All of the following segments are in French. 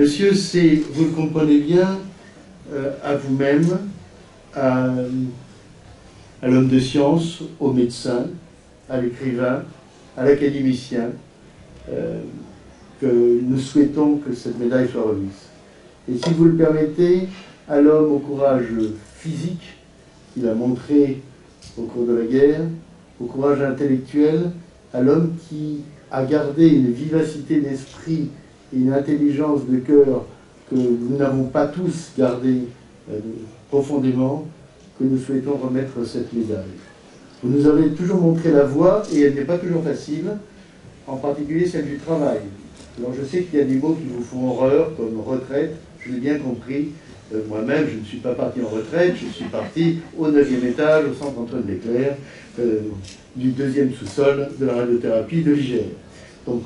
Monsieur, c'est, vous le comprenez bien, à vous-même, à l'homme de science, au médecin, à l'écrivain, à l'académicien, que nous souhaitons que cette médaille soit remise. Et si vous le permettez, à l'homme au courage physique qu'il a montré au cours de la guerre, au courage intellectuel, à l'homme qui a gardé une vivacité d'esprit et une intelligence de cœur que nous n'avons pas tous gardé profondément, que nous souhaitons remettre cette médaille. Vous nous avez toujours montré la voie, et elle n'est pas toujours facile, en particulier celle du travail. Alors je sais qu'il y a des mots qui vous font horreur, comme retraite, je l'ai bien compris. Moi-même, je ne suis pas parti en retraite, je suis parti au 9e étage, au centre Antoine Leclerc, du 2e sous-sol de la radiothérapie de l'IGR. Donc,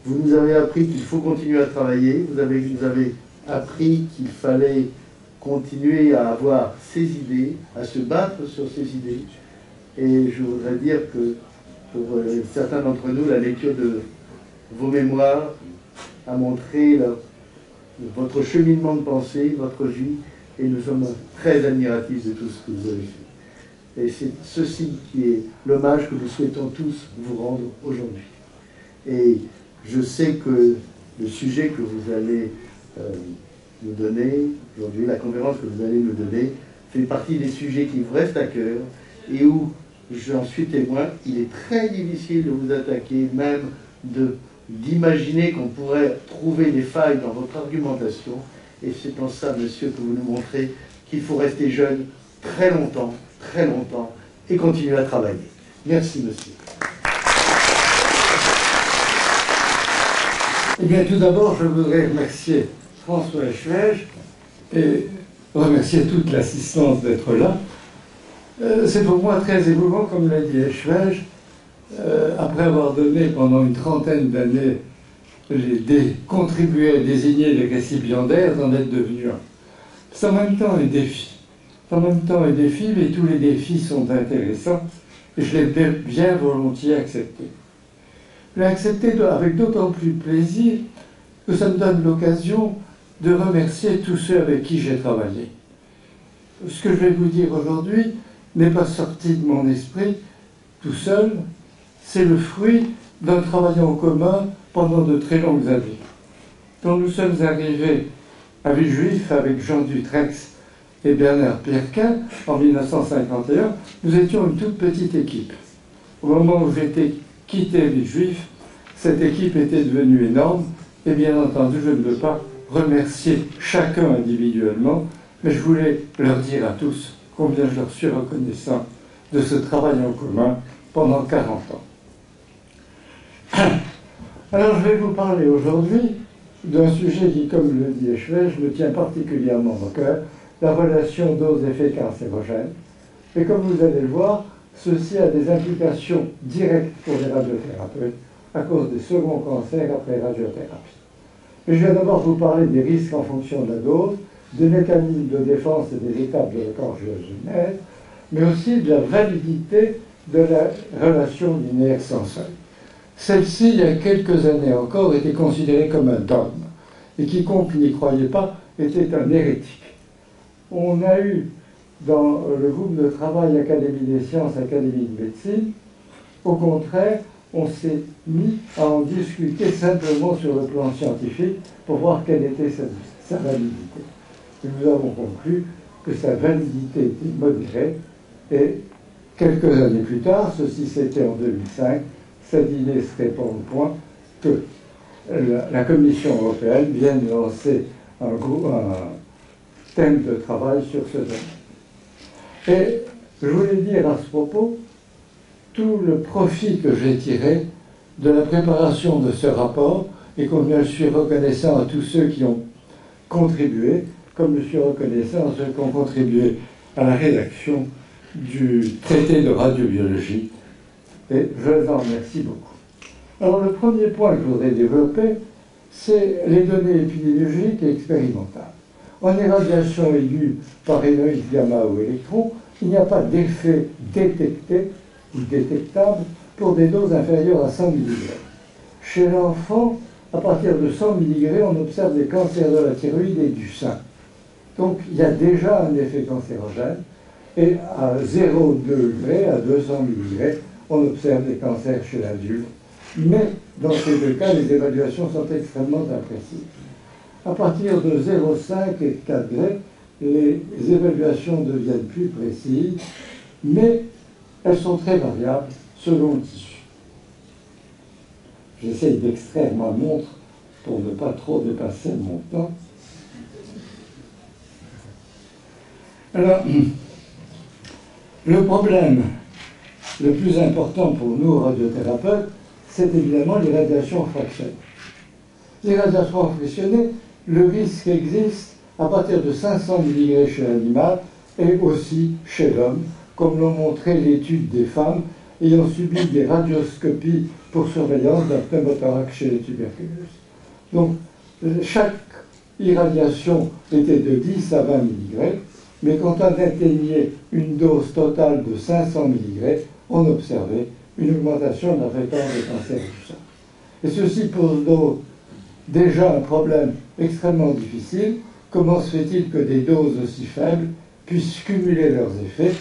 vous nous avez appris qu'il faut continuer à travailler, vous avez appris qu'il fallait continuer à avoir ses idées, à se battre sur ses idées. Et je voudrais dire que pour certains d'entre nous, la lecture de vos mémoires a montré votre cheminement de pensée, votre vie, et nous sommes très admiratifs de tout ce que vous avez fait. Et c'est ceci qui est l'hommage que nous souhaitons tous vous rendre aujourd'hui. Et je sais que le sujet que vous allez nous donner aujourd'hui, la conférence que vous allez nous donner, fait partie des sujets qui vous restent à cœur et où, j'en suis témoin, il est très difficile de vous attaquer, même d'imaginer qu'on pourrait trouver des failles dans votre argumentation. Et c'est en ça, monsieur, que vous nous montrez qu'il faut rester jeune très longtemps, et continuer à travailler. Merci, monsieur. Eh bien, tout d'abord, je voudrais remercier François Eschwege et remercier toute l'assistance d'être là. C'est pour moi très émouvant, comme l'a dit Eschwege, après avoir donné pendant une trentaine d'années, contribué à désigner les récipiendaires, d'en être devenu un. C'est en même temps un défi. En même temps un défi, mais tous les défis sont intéressants et je l'ai bien volontiers accepté. Je l'ai accepté avec d'autant plus plaisir que ça me donne l'occasion de remercier tous ceux avec qui j'ai travaillé. Ce que je vais vous dire aujourd'hui n'est pas sorti de mon esprit tout seul, c'est le fruit d'un travail en commun pendant de très longues années. Quand nous sommes arrivés à Villejuif avec Jean Dutrex et Bernard Pierquin en 1951, nous étions une toute petite équipe. Au moment où j'étais quitté Villejuif, cette équipe était devenue énorme et bien entendu, je ne veux pas remercier chacun individuellement, mais je voulais leur dire à tous combien je leur suis reconnaissant de ce travail en commun pendant 40 ans. Alors je vais vous parler aujourd'hui d'un sujet qui, comme le dit Eschwege, me tient particulièrement au cœur, la relation dose-effet cancérogène. Et comme vous allez le voir, ceci a des implications directes pour les radiothérapeutes à cause des seconds cancers après radiothérapie. Mais je vais d'abord vous parler des risques en fonction de la dose, des mécanismes de défense et des étapes de l'écorgénèse, mais aussi de la validité de la relation linéaire sans seuil. Celle-ci, il y a quelques années encore, était considérée comme un dogme, et quiconque n'y croyait pas était un hérétique. On a eu dans le groupe de travail Académie des sciences, Académie de médecine, au contraire, on s'est mis à en discuter simplement sur le plan scientifique pour voir quelle était sa validité. Et nous avons conclu que sa validité était modérée, et quelques années plus tard, ceci c'était en 2005, cette idée se répand au point que la Commission européenne vient de lancer un thème de travail sur ce domaine. Et je voulais dire à ce propos tout le profit que j'ai tiré de la préparation de ce rapport et combien je suis reconnaissant à tous ceux qui ont contribué, comme je suis reconnaissant à ceux qui ont contribué à la rédaction du traité de radiobiologie. Et je les en remercie beaucoup. Alors le premier point que je voudrais développer, c'est les données épidémiologiques et expérimentales. En irradiation aiguë par rayons gamma ou électrons, il n'y a pas d'effet détecté ou détectable pour des doses inférieures à 100 mg. Chez l'enfant, à partir de 100 mg, on observe des cancers de la thyroïde et du sein. Donc il y a déjà un effet cancérogène. Et à 0,2 degrés, à 200 mg, on observe des cancers chez l'adulte. Mais dans ces deux cas, les évaluations sont extrêmement imprécises. À partir de 0,5 et 4 degrés, les évaluations deviennent plus précises, mais elles sont très variables selon le tissu. J'essaye d'extraire ma montre pour ne pas trop dépasser mon temps. Alors, le problème le plus important pour nous, radiothérapeutes, c'est évidemment les radiations fractionnées. Les radiations fractionnées, le risque existe à partir de 500 mg chez l'animal et aussi chez l'homme, comme l'ont montré l'étude des femmes ayant subi des radioscopies pour surveillance d'un pneumothorax chez les tuberculeuses. Donc, chaque irradiation était de 10 à 20 mg, mais quand on atteignait une dose totale de 500 mg, on observait une augmentation de la fréquence des cancers du sein. Et ceci pose donc déjà un problème extrêmement difficile. Comment se fait-il que des doses aussi faibles puissent cumuler leurs effets?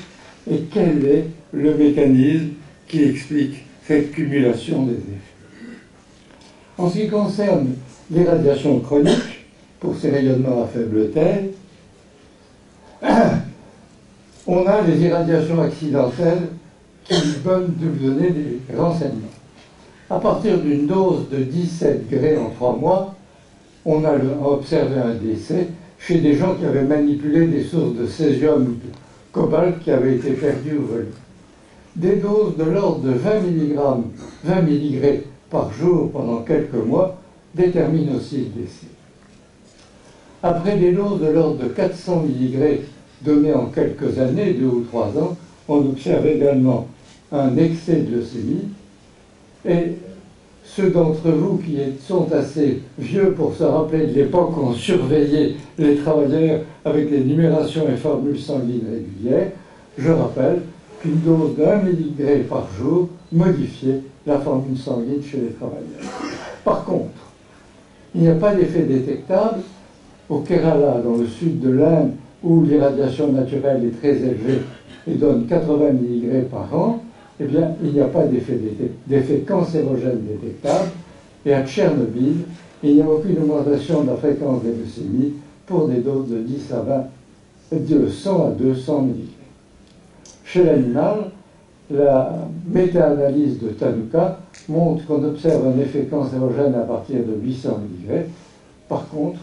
Et quel est le mécanisme qui explique cette cumulation des effets? En ce qui concerne les radiations chroniques, pour ces rayonnements à faible taille, on a les irradiations accidentelles qui peuvent nous donner des renseignements. À partir d'une dose de 17 degrés en 3 mois, on a observé un décès chez des gens qui avaient manipulé des sources de césium ou de cobalt qui avaient été perdues ou volées. Des doses de l'ordre de 20 mg par jour pendant quelques mois déterminent aussi le décès. Après des doses de l'ordre de 400 mg données en quelques années, 2 ou 3 ans, on observe également un excès de leucémie. Et ceux d'entre vous qui sont assez vieux pour se rappeler de l'époque où on surveillait les travailleurs avec les numérations et formules sanguines régulières, je rappelle qu'une dose d'1 mg par jour modifiait la formule sanguine chez les travailleurs. Par contre, il n'y a pas d'effet détectable au Kerala, dans le sud de l'Inde, où l'irradiation naturelle est très élevée et donne 80 mg par an. Eh bien, il n'y a pas d'effet cancérogène détectable. Et à Tchernobyl, il n'y a aucune augmentation de la fréquence des leucémies pour des doses de 10 à 20, de 100 à 200 mg. Chez l'animal, la méta-analyse de Tanuka montre qu'on observe un effet cancérogène à partir de 800 mg. Par contre,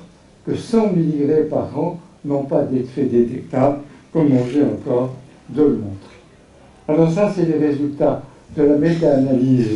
que 100 mg par an n'ont pas d'effet détectable, comme on vient encore de le montrer. Alors ça, c'est les résultats de la méta-analyse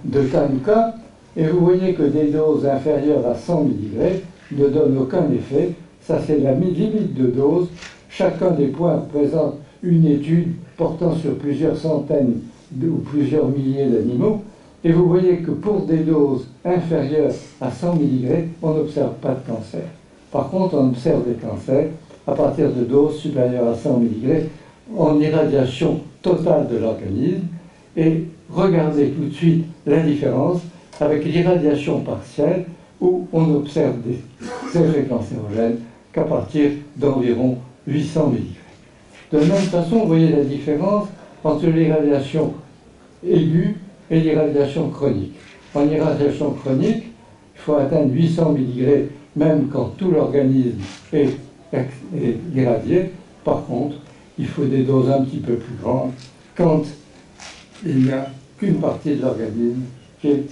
de Tanuka, et vous voyez que des doses inférieures à 100 mg ne donnent aucun effet. Ça, c'est la limite de dose. Chacun des points représente une étude portant sur plusieurs centaines ou plusieurs milliers d'animaux, et vous voyez que pour des doses inférieures à 100 mg, on n'observe pas de cancer. Par contre, on observe des cancers à partir de doses supérieures à 100 mg en irradiation totale de l'organisme, et regardez tout de suite la différence avec l'irradiation partielle où on observe des effets cancérogènes qu'à partir d'environ 800 mg. De la même façon, vous voyez la différence entre l'irradiation aiguë et l'irradiation chronique. En irradiation chronique, il faut atteindre 800 mg même quand tout l'organisme est irradié. Par contre, il faut des doses un petit peu plus grandes quand il n'y a qu'une partie de l'organisme qui est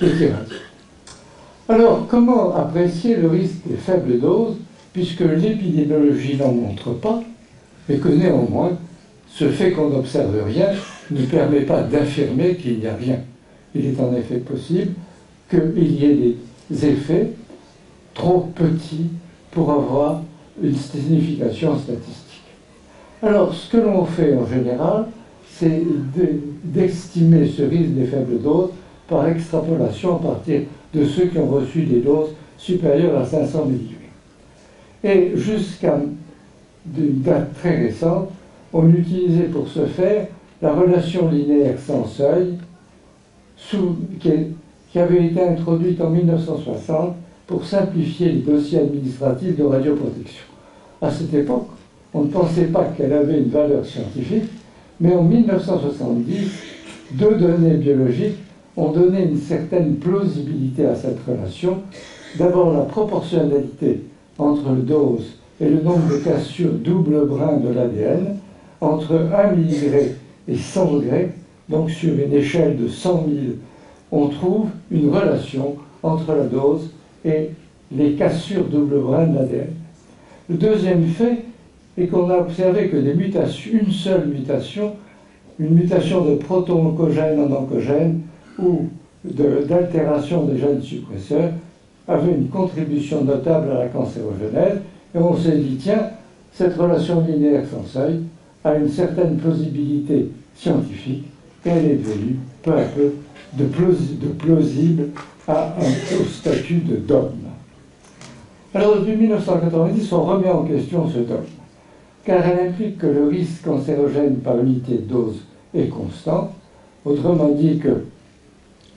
irradiée. Alors, comment apprécier le risque des faibles doses, puisque l'épidémiologie n'en montre pas, mais que néanmoins, ce fait qu'on n'observe rien ne permet pas d'affirmer qu'il n'y a rien. Il est en effet possible qu'il y ait des effets trop petits pour avoir une signification statistique. Alors, ce que l'on fait en général, c'est d'estimer ce risque des faibles doses par extrapolation à partir de ceux qui ont reçu des doses supérieures à 500 mg. Et jusqu'à une date très récente, on utilisait pour ce faire la relation linéaire sans seuil qui avait été introduite en 1960 pour simplifier les dossiers administratifs de radioprotection. À cette époque, on ne pensait pas qu'elle avait une valeur scientifique, mais en 1970, deux données biologiques ont donné une certaine plausibilité à cette relation. D'abord, la proportionnalité entre le dose et le nombre de cassures double brin de l'ADN, entre 1 mg et 100 G, donc sur une échelle de 100 000, on trouve une relation entre la dose et les cassures double brin de l'ADN. Le deuxième fait est qu'on a observé que une seule mutation, une mutation de proto-oncogène en oncogène ou d'altération des gènes suppresseurs, avait une contribution notable à la cancérogénèse. Et on s'est dit, tiens, cette relation linéaire sans seuil a une certaine plausibilité scientifique et elle est devenue peu à peu de plausible au statut de dogme. Alors depuis 1990, on remet en question ce dogme, car elle implique que le risque cancérogène par unité de dose est constant, autrement dit que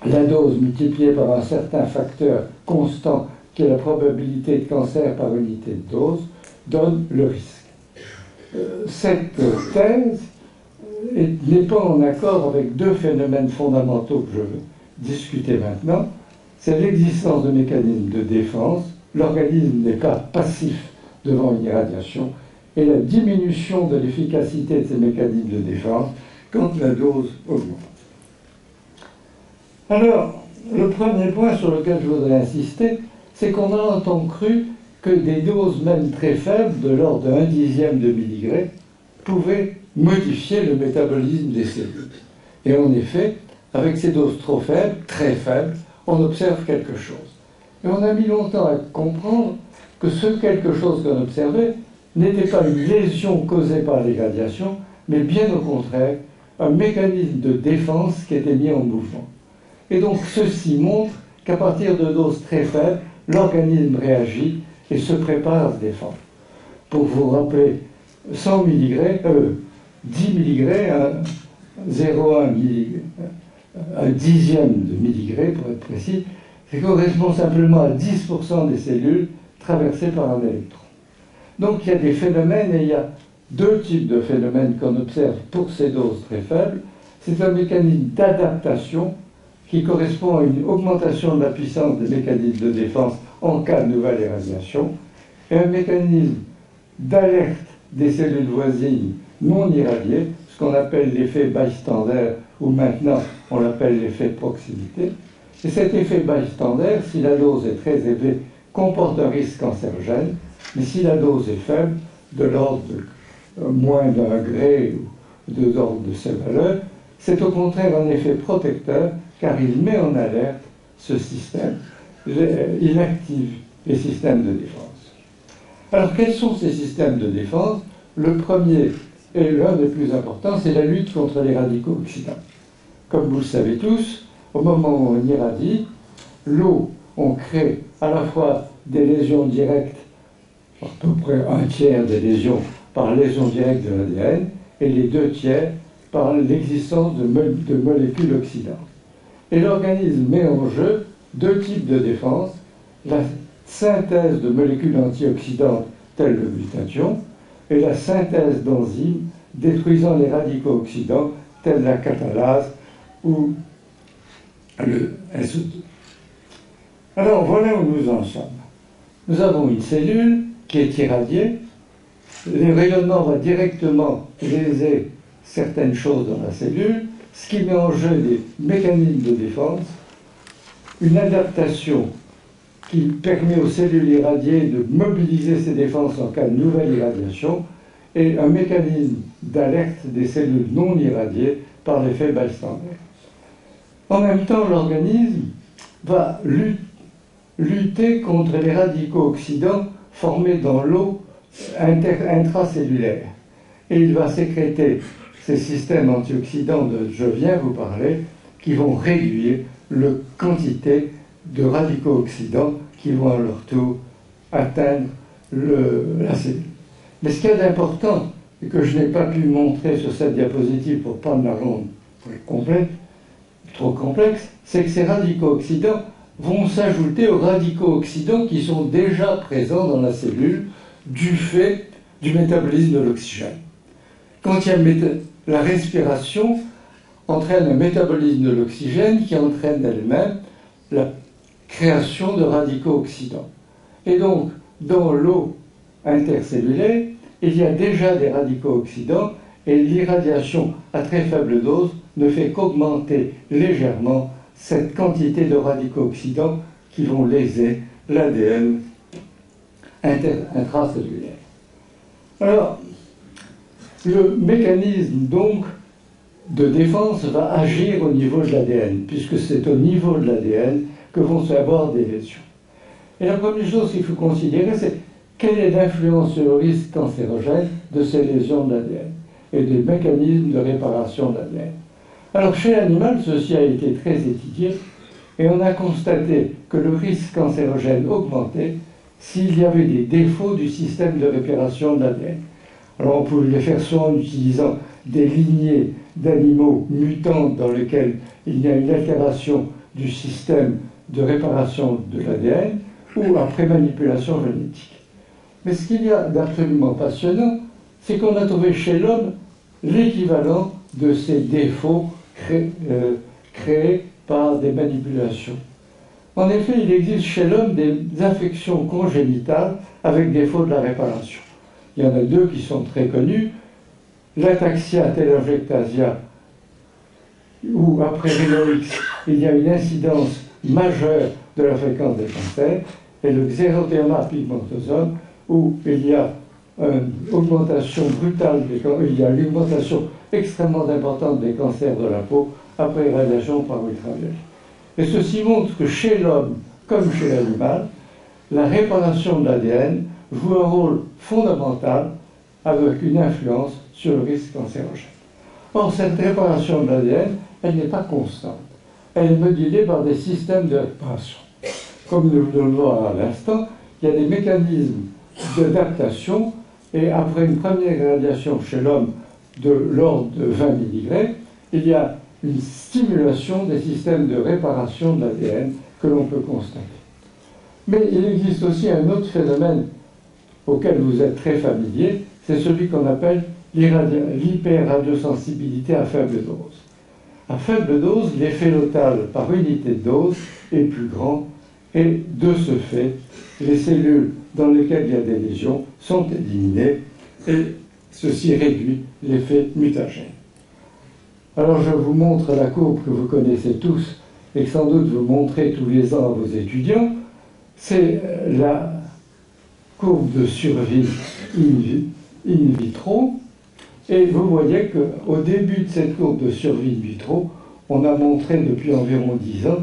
la dose multipliée par un certain facteur constant qui est la probabilité de cancer par unité de dose donne le risque. Cette thèse n'est pas en accord avec deux phénomènes fondamentaux que je veux discuter maintenant. C'est l'existence de mécanismes de défense. L'organisme n'est pas passif devant une irradiation, et la diminution de l'efficacité de ces mécanismes de défense quand la dose augmente. Alors, le premier point sur lequel je voudrais insister, c'est qu'on a longtemps cru que des doses même très faibles, de l'ordre de 1/10 de milligramme, pouvaient modifier le métabolisme des cellules. Et en effet, avec ces doses trop faibles, très faibles, on observe quelque chose. Et on a mis longtemps à comprendre que ce quelque chose qu'on observait n'était pas une lésion causée par les radiations, mais bien au contraire, un mécanisme de défense qui était mis en mouvement. Et donc ceci montre qu'à partir de doses très faibles, l'organisme réagit et se prépare à se défendre. Pour vous rappeler, 100 mg, 10 mg, 0,1 mg, un dixième de milligramme pour être précis, ça correspond simplement à 10% des cellules traversées par un électron. Donc il y a des phénomènes, et il y a deux types de phénomènes qu'on observe pour ces doses très faibles. C'est un mécanisme d'adaptation qui correspond à une augmentation de la puissance des mécanismes de défense en cas de nouvelle irradiation, et un mécanisme d'alerte des cellules voisines non irradiées, ce qu'on appelle l'effet bystander, ou maintenant on l'appelle l'effet proximité. Et cet effet bystander, si la dose est très élevée, comporte un risque cancérogène, mais si la dose est faible, de l'ordre de moins d'1 degré ou de l'ordre de ces valeurs, c'est au contraire un effet protecteur, car il met en alerte ce système, il active les systèmes de défense. Alors quels sont ces systèmes de défense? Le premier et l'un des plus importants, c'est la lutte contre les radicaux oxydants. Comme vous le savez tous, au moment où on irradie, l'eau, on crée à la fois des lésions directes, à peu près 1/3 des lésions par lésion directe de l'ADN, et les 2/3 par l'existence de molécules oxydantes. Et l'organisme met en jeu deux types de défense, la synthèse de molécules antioxydantes telles le glutathion, et la synthèse d'enzymes détruisant les radicaux oxydants tels la catalase ou le SO2. Alors voilà où nous en sommes. Nous avons une cellule qui est irradiée, le rayonnement va directement léser certaines choses dans la cellule, ce qui met en jeu des mécanismes de défense, une adaptation qui permet aux cellules irradiées de mobiliser ces défenses en cas de nouvelle irradiation, et un mécanisme d'alerte des cellules non irradiées par l'effet bystander. En même temps, l'organisme va lutter contre les radicaux oxydants formés dans l'eau intracellulaire. Et il va sécréter ces systèmes antioxydants dont je viens vous parler, qui vont réduire la quantité de radicaux oxydants qui vont à leur tour atteindre la cellule. Mais ce qu'il y a d'important, et que je n'ai pas pu montrer sur cette diapositive pour prendre la ronde complète, trop complexe, c'est que ces radicaux oxydants vont s'ajouter aux radicaux oxydants qui sont déjà présents dans la cellule du fait du métabolisme de l'oxygène. Quand il y a la respiration entraîne un métabolisme de l'oxygène qui entraîne elle-même la création de radicaux oxydants. Et donc, dans l'eau intercellulaire, il y a déjà des radicaux oxydants et l'irradiation à très faible dose ne fait qu'augmenter légèrement cette quantité de radicaux oxydants qui vont léser l'ADN intracellulaire. Alors, le mécanisme donc de défense va agir au niveau de l'ADN, puisque c'est au niveau de l'ADN que vont se avoir des lésions. Et la première chose qu'il faut considérer, c'est quelle est l'influence sur le risque cancérogène de ces lésions de l'ADN et des mécanismes de réparation de l'ADN. Alors chez l'animal, ceci a été très étudié et on a constaté que le risque cancérogène augmentait s'il y avait des défauts du système de réparation de l'ADN. Alors on pouvait le faire soit en utilisant des lignées d'animaux mutants dans lesquels il y a une altération du système de réparation de l'ADN ou après manipulation génétique. Mais ce qu'il y a d'absolument passionnant, c'est qu'on a trouvé chez l'homme l'équivalent de ces défauts créés par des manipulations. En effet, il existe chez l'homme des infections congénitales avec défaut de la réparation. Il y en a deux qui sont très connus, l'ataxia telangiectasia, où après Rino-X, il y a une incidence majeure de la fréquence des cancers, et le xéroderma pigmentosum, où il y a une augmentation brutale il y a une augmentation extrêmement importante des cancers de la peau après irradiation par ultraviolet. Et ceci montre que chez l'homme, comme chez l'animal, la réparation de l'ADN joue un rôle fondamental avec une influence sur le risque cancérogène. Or, cette réparation de l'ADN, elle n'est pas constante. Elle est modulée par des systèmes de réparation. Comme nous le voyons à l'instant, il y a des mécanismes d'adaptation et après une première irradiation chez l'homme de l'ordre de 20 mg, il y a une stimulation des systèmes de réparation de l'ADN que l'on peut constater. Mais il existe aussi un autre phénomène auquel vous êtes très familier, c'est celui qu'on appelle l'hyperradiosensibilité à faible dose. À faible dose, l'effet total par unité de dose est plus grand et de ce fait, les cellules dans lesquelles il y a des lésions sont éliminées et ceci réduit l'effet mutagène. Alors je vous montre la courbe que vous connaissez tous et que sans doute vous montrez tous les ans à vos étudiants. C'est la courbe de survie in vitro. Et vous voyez qu'au début de cette courbe de survie in vitro, on a montré depuis environ 10 ans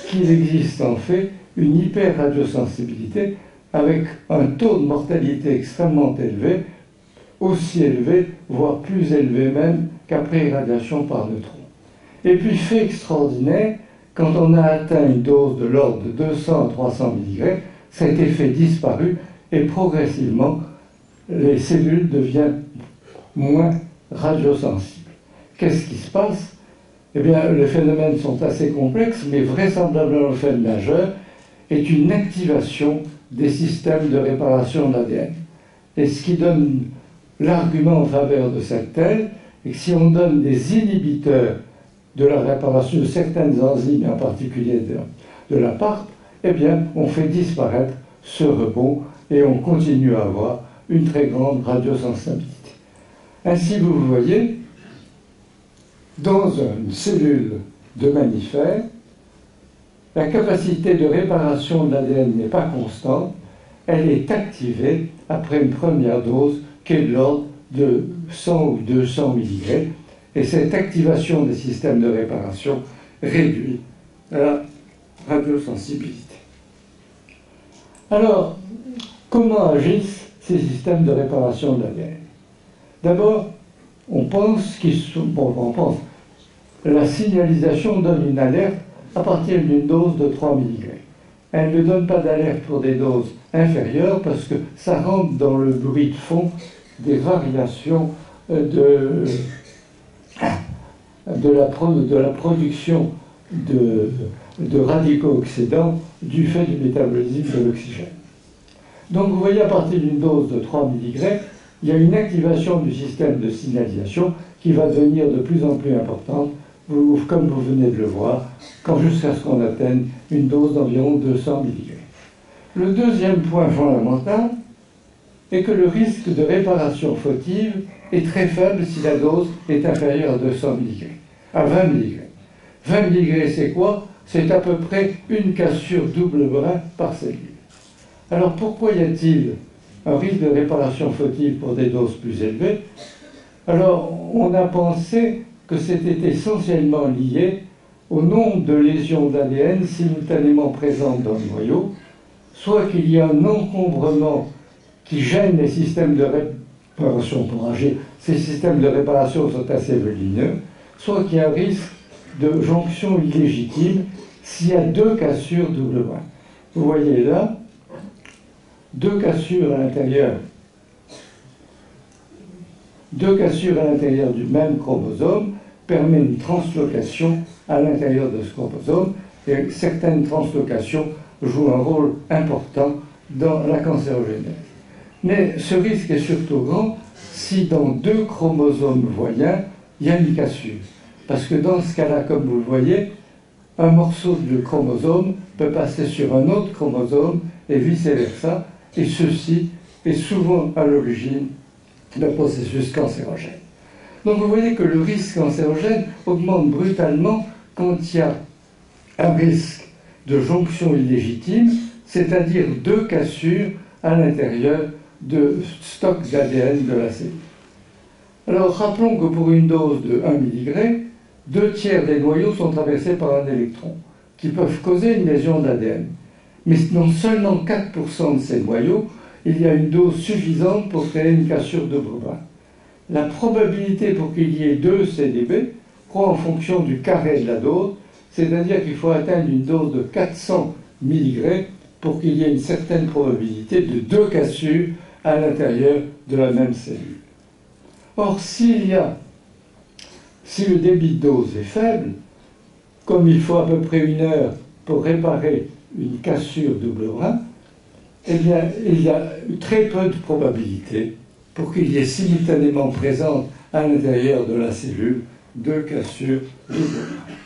qu'il existe en fait une hyperradiosensibilité avec un taux de mortalité extrêmement élevé, aussi élevé, voire plus élevé même qu'après irradiation par neutrons. Et puis, fait extraordinaire, quand on a atteint une dose de l'ordre de 200 à 300 mg, cet effet disparu et progressivement, les cellules deviennent moins radiosensibles. Qu'est-ce qui se passe? Eh bien, les phénomènes sont assez complexes, mais vraisemblablement le phénomène majeur est une activation des systèmes de réparation de l'ADN. Et ce qui donne l'argument en faveur de cette thèse est que si on donne des inhibiteurs de la réparation de certaines enzymes, en particulier de la PARP, eh bien, on fait disparaître ce rebond et on continue à avoir une très grande radiosensibilité. Ainsi, vous voyez, dans une cellule de mammifère, la capacité de réparation de l'ADN n'est pas constante, elle est activée après une première dose qui est de l'ordre de 100 ou 200 mg, et cette activation des systèmes de réparation réduit la radiosensibilité. Alors, comment agissent ces systèmes de réparation de l'ADN? D'abord, on pense la signalisation donne une alerte à partir d'une dose de 3 mg. Elle ne donne pas d'alerte pour des doses inférieures parce que ça rentre dans le bruit de fond des variations de la production de radicaux oxydants du fait du métabolisme de l'oxygène. Donc vous voyez, à partir d'une dose de 3 mg, il y a une activation du système de signalisation qui va devenir de plus en plus importante, comme vous venez de le voir, jusqu'à ce qu'on atteigne une dose d'environ 200 mg. Le deuxième point fondamental est que le risque de réparation fautive est très faible si la dose est inférieure à 200 mg, à 20 mg. 20 mg, c'est quoi? C'est à peu près une cassure double brin par cellule. Alors pourquoi y a-t-il un risque de réparation fautive pour des doses plus élevées? Alors on a pensé que c'était essentiellement lié au nombre de lésions d'ADN simultanément présentes dans le noyau, soit qu'il y a un encombrement qui gêne les systèmes de réparation pour agir. Ces systèmes de réparation sont assez volumineux, soit qu'il y a un risque de jonction illégitime s'il y a deux cassures double brin. Vous voyez là, deux cassures à l'intérieur du même chromosome permet une translocation à l'intérieur de ce chromosome, et certaines translocations jouent un rôle important dans la cancérogénèse. Mais ce risque est surtout grand si dans deux chromosomes voisins, il y a une cassure. Parce que dans ce cas-là, comme vous le voyez, un morceau de chromosome peut passer sur un autre chromosome et vice-versa, et ceci est souvent à l'origine d'un processus cancérogène. Donc vous voyez que le risque cancérogène augmente brutalement quand il y a un risque de jonction illégitime, c'est-à-dire deux cassures à l'intérieur de stocks d'ADN de la cellule. Alors rappelons que pour une dose de 1 mg, 2 tiers des noyaux sont traversés par un électron, qui peuvent causer une lésion d'ADN. Mais dans seulement 4% de ces noyaux, il y a une dose suffisante pour créer une cassure de brin. La probabilité pour qu'il y ait 2 CDB croît en fonction du carré de la dose, c'est-à-dire qu'il faut atteindre une dose de 400 mg pour qu'il y ait une certaine probabilité de 2 cassures à l'intérieur de la même cellule. Or, si le débit de dose est faible, comme il faut à peu près 1 heure pour réparer une cassure double brin, eh bien, il y a très peu de probabilité pour qu'il y ait simultanément présente à l'intérieur de la cellule 2 cassures double brin.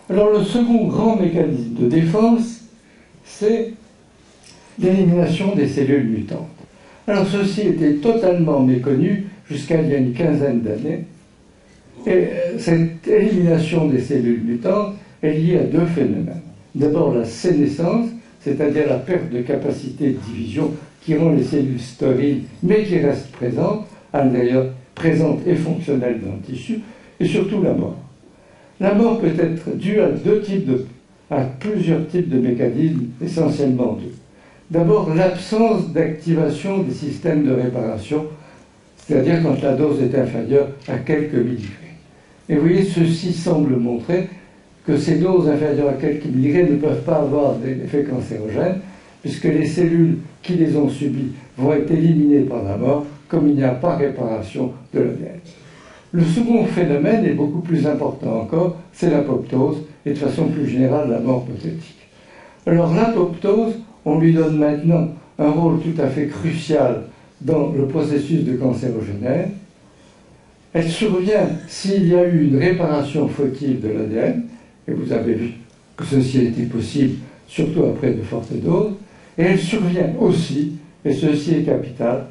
Alors, le second grand mécanisme de défense, c'est l'élimination des cellules mutantes. Alors, ceci était totalement méconnu jusqu'à il y a une quinzaine d'années. Et cette élimination des cellules mutantes est liée à 2 phénomènes. D'abord, la sénescence, c'est-à-dire la perte de capacité de division qui rend les cellules stériles, mais qui restent présentes, à l'intérieur, présentes et fonctionnelles dans le tissu, et surtout la mort. La mort peut être due à plusieurs types de mécanismes, essentiellement 2. D'abord, l'absence d'activation des systèmes de réparation, c'est-à-dire quand la dose est inférieure à quelques milligrammes. Et vous voyez, ceci semble montrer que ces doses inférieures à quelques milligrammes ne peuvent pas avoir d'effet cancérogène, puisque les cellules qui les ont subies vont être éliminées par la mort, comme il n'y a pas réparation de l'ADN. Le second phénomène est beaucoup plus important encore, c'est l'apoptose, et de façon plus générale, la mort pathétique. Alors l'apoptose, on lui donne maintenant un rôle tout à fait crucial dans le processus de cancérogénèse. Elle survient s'il y a eu une réparation fautive de l'ADN, et vous avez vu que ceci a été possible, surtout après de fortes doses, et elle survient aussi, et ceci est capital,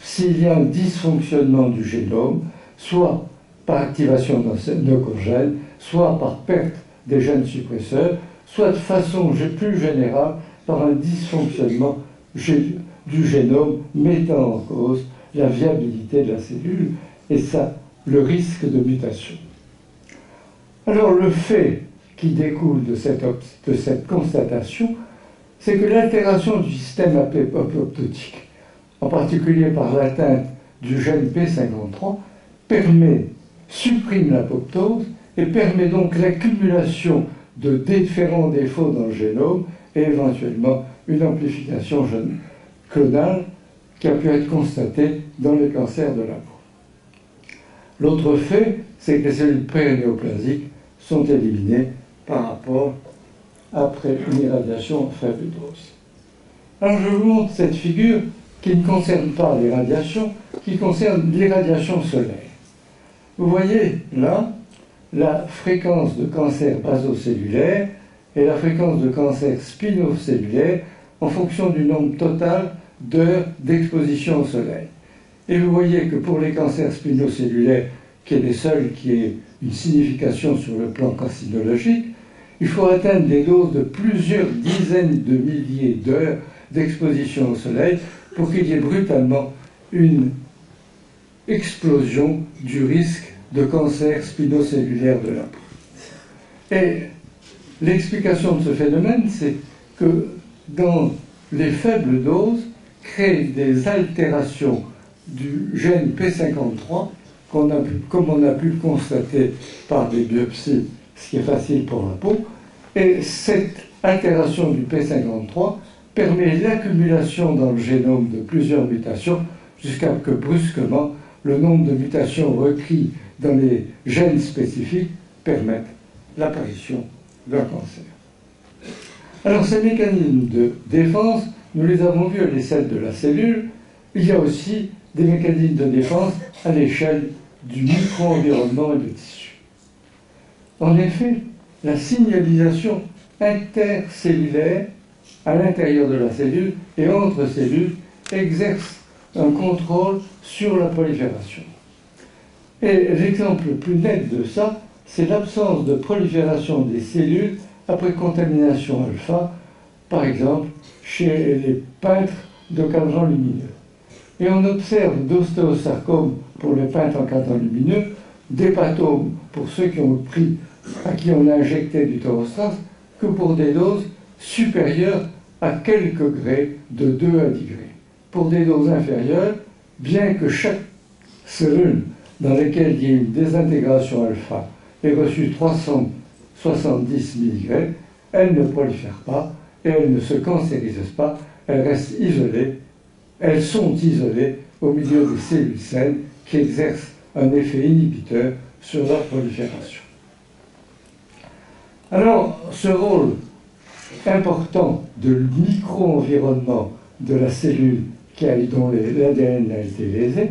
s'il y a un dysfonctionnement du génome, soit par activation d'un oncogène, soit par perte des gènes suppresseurs, soit de façon plus générale par un dysfonctionnement du génome mettant en cause la viabilité de la cellule et ça, le risque de mutation. Alors le fait qui découle de cette constatation, c'est que l'altération du système apoptotique, en particulier par l'atteinte du gène P53, supprime l'apoptose et permet donc l'accumulation de différents défauts dans le génome et éventuellement une amplification clonale qui a pu être constatée dans le cancer de la peau. L'autre fait, c'est que les cellules pré-néoplasiques sont éliminés par rapport après une irradiation à faible dose. Alors je vous montre cette figure qui ne concerne pas les radiations, qui concerne l'irradiation solaire. Vous voyez là la fréquence de cancer basocellulaire et la fréquence de cancer spinocellulaire en fonction du nombre total d'heures d'exposition au soleil. Et vous voyez que pour les cancers spinocellulaires, qui est les seuls qui aient une signification sur le plan carcinologique, il faut atteindre des doses de plusieurs dizaines de milliers d'heures d'exposition au soleil pour qu'il y ait brutalement une explosion du risque de cancer spinocellulaire de la peau. Et l'explication de ce phénomène, c'est que dans les faibles doses, créent des altérations du gène P53, comme on a pu le constater par des biopsies, ce qui est facile pour la peau, et cette altération du P53 permet l'accumulation dans le génome de plusieurs mutations jusqu'à ce que brusquement le nombre de mutations requis dans les gènes spécifiques permette l'apparition d'un cancer. Alors ces mécanismes de défense, nous les avons vus à l'échelle de la cellule. Il y a aussi des mécanismes de défense à l'échelle du micro-environnement et du tissu. En effet, la signalisation intercellulaire à l'intérieur de la cellule et entre cellules exerce un contrôle sur la prolifération. Et l'exemple le plus net de ça, c'est l'absence de prolifération des cellules après contamination alpha, par exemple chez les peintres de cadran lumineux. Et on observe d'ostéosarcome pour les peintres en cadran lumineux, d'hépatome pour ceux qui ont pris, à qui on a injecté du taurostras, que pour des doses supérieures à quelques grés, de 2 à 10 grés. Pour des doses inférieures, bien que chaque cellule dans laquelle il y ait une désintégration alpha ait reçu 370 mg, elles ne prolifèrent pas et elles ne se cancérisent pas, elles restent isolées, elles sont isolées au milieu des cellules saines qui exercent un effet inhibiteur sur leur prolifération. Alors, ce rôle important de micro-environnement de la cellule dont l'ADN a été lésé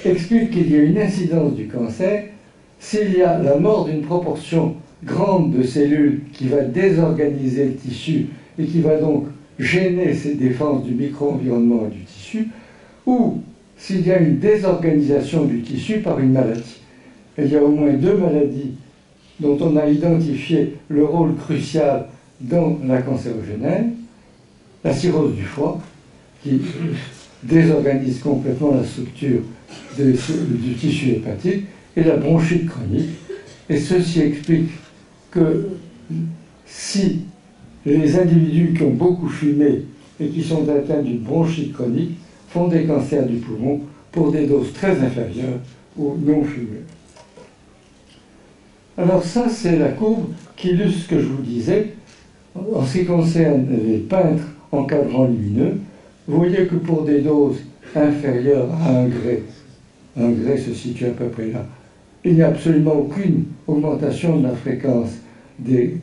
explique qu'il y a une incidence du cancer s'il y a la mort d'une proportion grande de cellules qui va désorganiser le tissu et qui va donc gêner ces défenses du micro-environnement et du tissu, ou s'il y a une désorganisation du tissu par une maladie. Et il y a au moins 2 maladies dont on a identifié le rôle crucial dans la cancérogénèse: la cirrhose du foie, qui désorganise complètement la structure du tissu hépatique, et la bronchite chronique. Et ceci explique que si les individus qui ont beaucoup fumé et qui sont atteints d'une bronchite chronique font des cancers du poumon pour des doses très inférieures aux non-fumeurs. Alors ça, c'est la courbe qui illustre ce que je vous disais. En ce qui concerne les peintres en cadran lumineux, vous voyez que pour des doses inférieures à 1 gré se situe à peu près là, il n'y a absolument aucune augmentation de la fréquence des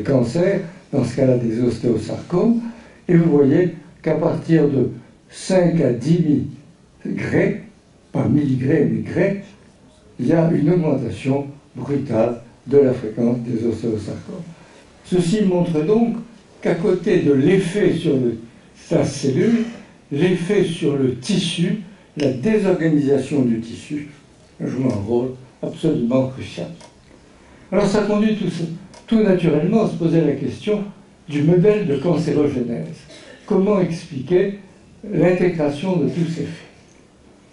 cancers, dans ce cas-là des ostéosarcomes, et vous voyez qu'à partir de 5 à 10 000 grés, pas milligrés mais grés, il y a une augmentation brutale de la fréquence des ostéosarcomes. Ceci montre donc qu'à côté de l'effet sur la cellule, l'effet sur le tissu, la désorganisation du tissu, joue un rôle absolument crucial. Alors ça conduit tout naturellement à se poser la question du modèle de cancérogénèse. Comment expliquer l'intégration de tous ces faits?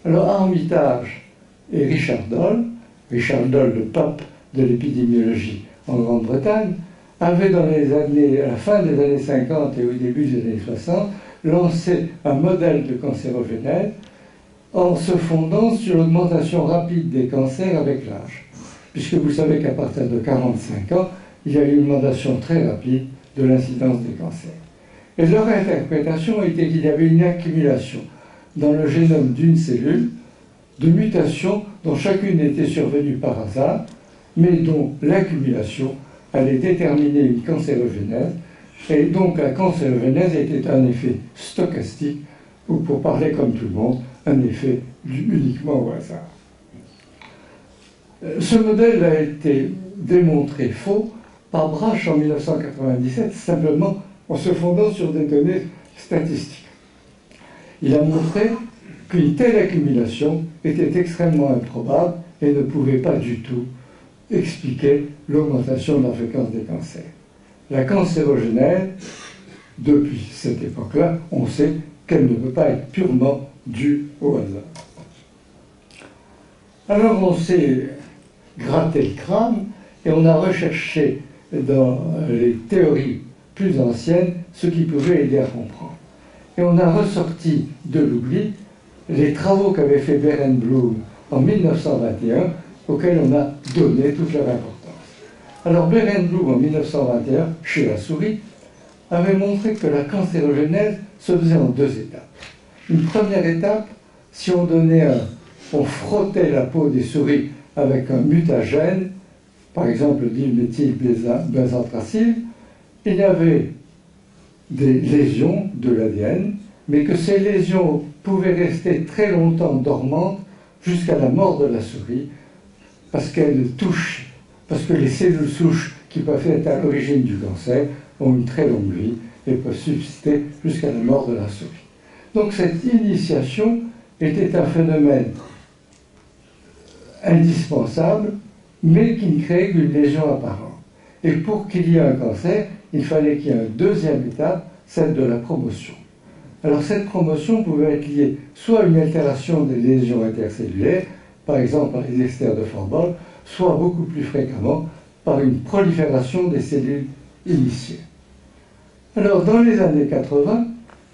Alors Armitage et Richard Doll, le pape de l'épidémiologie en Grande-Bretagne, avaient à la fin des années 50 et au début des années 60, lancé un modèle de cancérogénèse en se fondant sur l'augmentation rapide des cancers avec l'âge. Puisque vous savez qu'à partir de 45 ans, il y a une augmentation très rapide de l'incidence des cancers. Et leur interprétation était qu'il y avait une accumulation dans le génome d'une cellule de mutations dont chacune était survenue par hasard, mais dont l'accumulation allait déterminer une cancérogénèse, et donc la cancérogénèse était un effet stochastique, ou pour parler comme tout le monde, un effet dû uniquement au hasard. Ce modèle a été démontré faux par Brash en 1997, simplement en se fondant sur des données statistiques. Il a montré qu'une telle accumulation était extrêmement improbable et ne pouvait pas du tout expliquer l'augmentation de la fréquence des cancers. La cancérogénèse, depuis cette époque-là, on sait qu'elle ne peut pas être purement due au hasard. Alors on s'est gratté le crâne et on a recherché dans les théories plus anciennes ce qui pouvait aider à comprendre. Et on a ressorti de l'oubli les travaux qu'avait fait Berenbloom en 1921, auxquels on a donné toute leur importance. Alors Berenbloom, en 1921, chez la souris, avait montré que la cancérogénèse se faisait en deux étapes. Une première étape, si on on frottait la peau des souris avec un mutagène, par exemple le diméthylbenzotracyle, il y avait des lésions de l'ADN, mais que ces lésions pouvaient rester très longtemps dormantes jusqu'à la mort de la souris, parce que les cellules souches qui peuvent être à l'origine du cancer ont une très longue vie et peuvent subsister jusqu'à la mort de la souris. Donc cette initiation était un phénomène indispensable, mais qui ne créait qu'une lésion apparente. Et pour qu'il y ait un cancer, il fallait qu'il y ait une deuxième étape, celle de la promotion. Alors cette promotion pouvait être liée soit à une altération des lésions intercellulaires, par exemple par les esters de Forbol, soit beaucoup plus fréquemment par une prolifération des cellules initiées. Alors dans les années 80,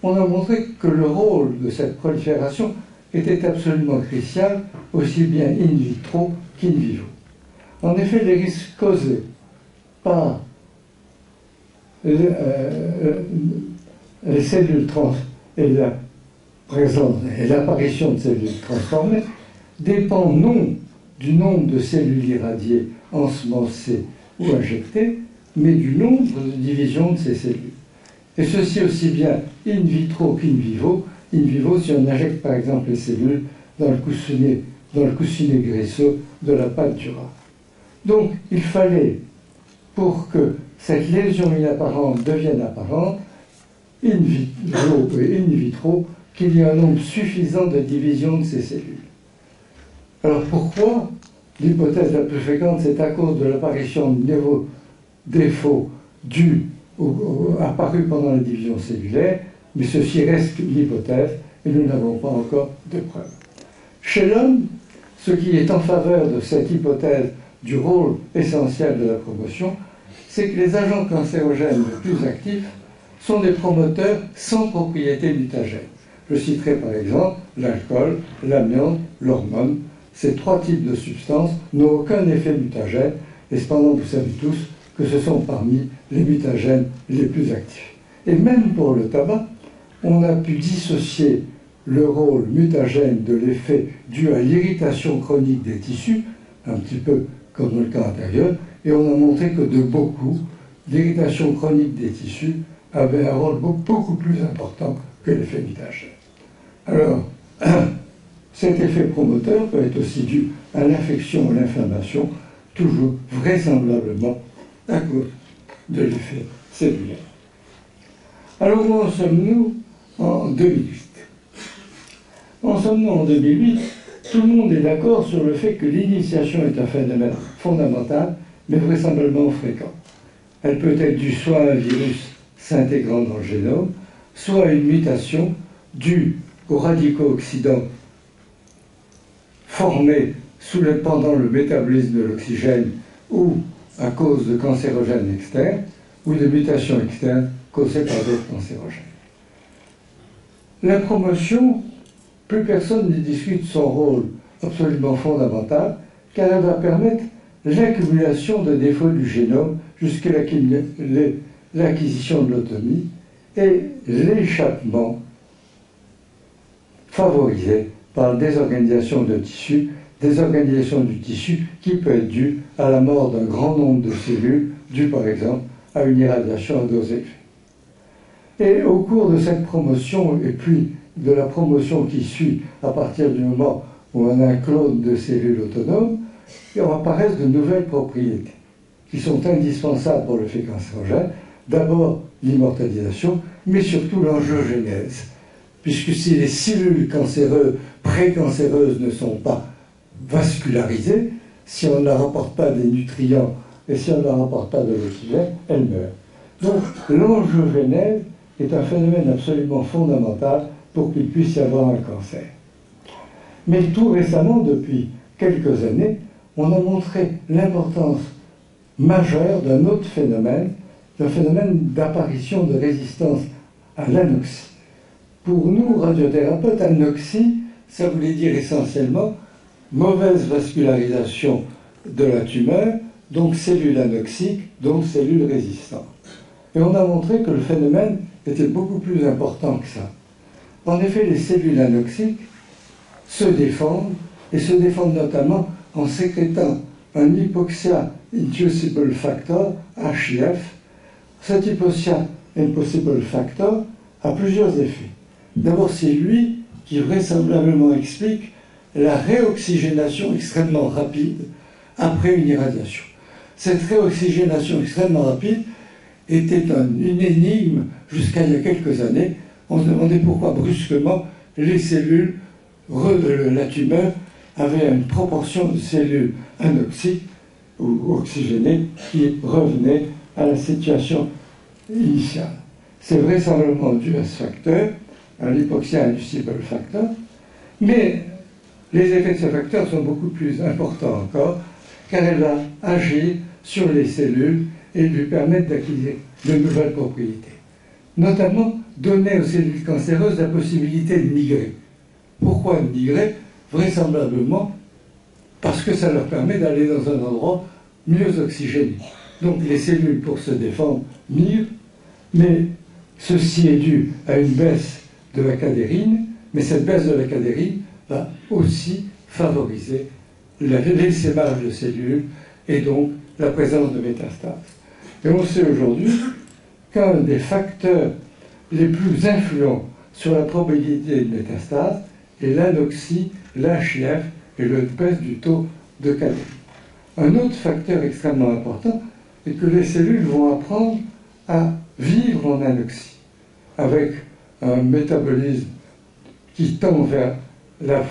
on a montré que le rôle de cette prolifération était absolument crucial, aussi bien in vitro qu'in vivo. En effet, les risques causés par les cellules trans et la présence et l'apparition de cellules transformées dépendent non du nombre de cellules irradiées, ensemencées ou injectées, mais du nombre de divisions de ces cellules. Et ceci aussi bien in vitro qu'in vivo. In vivo, si on injecte par exemple les cellules dans le coussinet graisseux de la pâte du rat. Donc, il fallait, pour que cette lésion inapparente devienne apparente, in vivo et in vitro, qu'il y ait un nombre suffisant de divisions de ces cellules. Alors pourquoi l'hypothèse la plus fréquente, c'est à cause de l'apparition de nouveaux défauts apparus pendant la division cellulaire, mais ceci reste une hypothèse et nous n'avons pas encore de preuves. Chez l'homme, ce qui est en faveur de cette hypothèse du rôle essentiel de la promotion, c'est que les agents cancérogènes les plus actifs sont des promoteurs sans propriété mutagène. Je citerai par exemple l'alcool, l'amiante, l'hormone. Ces trois types de substances n'ont aucun effet mutagène, et cependant vous savez tous que ce sont parmi les mutagènes les plus actifs. Et même pour le tabac, on a pu dissocier le rôle mutagène de l'effet dû à l'irritation chronique des tissus, un petit peu comme dans le cas antérieur, et on a montré que de beaucoup, l'irritation chronique des tissus avait un rôle beaucoup plus important que l'effet mutagène. Alors, cet effet promoteur peut être aussi dû à l'infection ou l'inflammation, toujours vraisemblablement à cause de l'effet cellulaire. Alors où en sommes-nous en 2008 ? En sommes-nous en 2008 ? Tout le monde est d'accord sur le fait que l'initiation est un phénomène fondamental, mais vraisemblablement fréquent. Elle peut être due soit à un virus s'intégrant dans le génome, soit à une mutation due aux radicaux oxydants formés pendant le métabolisme de l'oxygène ou à cause de cancérogènes externes ou de mutations externes causées par d'autres cancérogènes. La promotion, plus personne ne discute son rôle absolument fondamental, car elle va permettre l'accumulation de défauts du génome jusqu'à l'acquisition de l'autonomie et l'échappement favorisé par la désorganisation de tissus désorganisation du tissu qui peut être due à la mort d'un grand nombre de cellules, due par exemple à une irradiation à dose élevée. Et au cours de cette promotion, et puis de la promotion qui suit à partir du moment où on a un clone de cellules autonomes, apparaissent de nouvelles propriétés qui sont indispensables pour le fait cancérogène. D'abord l'immortalisation, mais surtout l'angiogénèse, puisque si les cellules cancéreuses, précancéreuses ne sont pas vascularisées, si on ne leur apporte pas des nutriments et si on ne leur apporte pas de l'oxygène, elles meurent. Donc l'angiogénèse est un phénomène absolument fondamental pour qu'il puisse y avoir un cancer. Mais tout récemment, depuis quelques années, on a montré l'importance majeure d'un autre phénomène, d'un phénomène d'apparition de résistance à l'anoxie. Pour nous, radiothérapeutes, anoxie, ça voulait dire essentiellement mauvaise vascularisation de la tumeur, donc cellules anoxiques, donc cellules résistantes. Et on a montré que le phénomène était beaucoup plus important que ça. En effet, les cellules anoxiques se défendent, et se défendent notamment en sécrétant un hypoxia inducible factor, HIF. Cet hypoxia inducible factor a plusieurs effets. D'abord, c'est lui qui vraisemblablement explique la réoxygénation extrêmement rapide après une irradiation. Cette réoxygénation extrêmement rapide était une énigme jusqu'à il y a quelques années. On se demandait pourquoi brusquement les cellules, la tumeur, avait une proportion de cellules anoxiques ou oxygénées qui revenait à la situation initiale. C'est vraisemblablement dû à ce facteur, à l'hypoxia inducible factor, mais les effets de ce facteur sont beaucoup plus importants encore, car elle va agir sur les cellules et lui permettre d'acquérir de nouvelles propriétés. Notamment, donner aux cellules cancéreuses la possibilité de migrer. Pourquoi migrer? Vraisemblablement parce que ça leur permet d'aller dans un endroit mieux oxygéné. Donc les cellules, pour se défendre, migrent, mais ceci est dû à une baisse de la cadérine, mais cette baisse de la cadérine va aussi favoriser l'essaimage de cellules et donc la présence de métastases. Et on sait aujourd'hui qu'un des facteurs les plus influents sur la probabilité de métastase est l'anoxie, l'HIF et le baisse du taux de cadérine. Un autre facteur extrêmement important est que les cellules vont apprendre à vivre en anoxie, avec un métabolisme qui tend vers la